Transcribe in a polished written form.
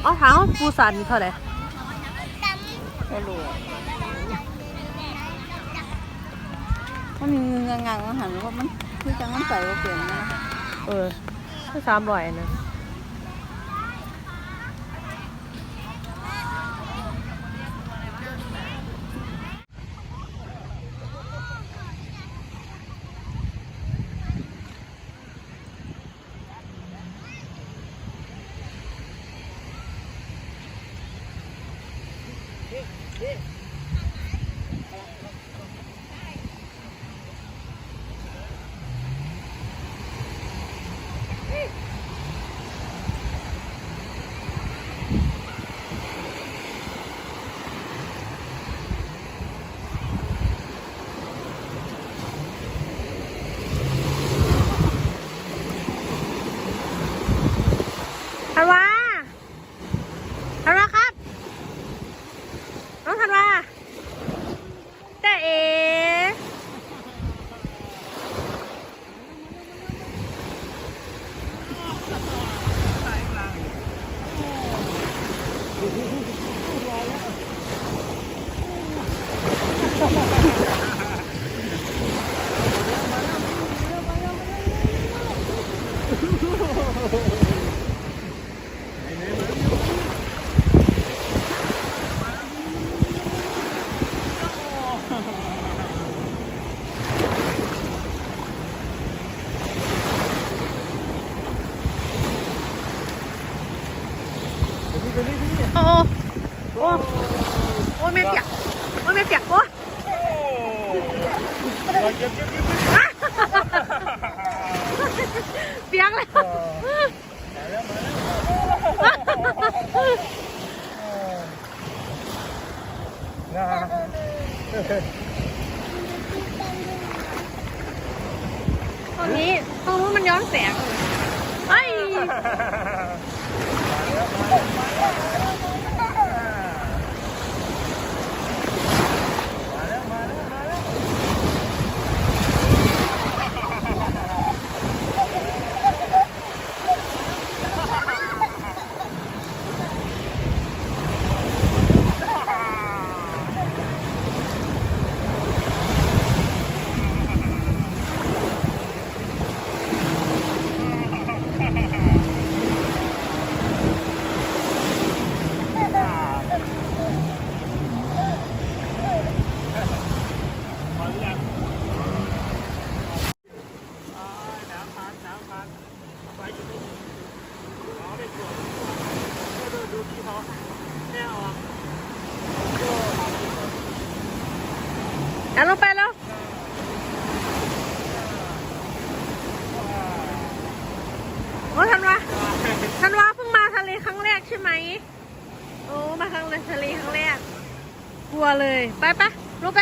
อ๋อถามว่าปูสันเท่าไหร่ไม่รู้มันมีเงงๆมันหันว่ามันคือจังมันใส่ว่าเปลี่ยนนะก็300นะธันวาครับน้องธันวาแต่เอโอ้ไม่เปียกโอ้ไม่เปียกโอ้เปียกเลยตรงนู้นมันย้อนแสงเฮ้ยลงไปแล้วโอ้ธันวาเพิ่งมาทะเลครั้งแรกใช่ไหมโอ้มาทะเลครั้งแรกกลัวเลยไปลงไป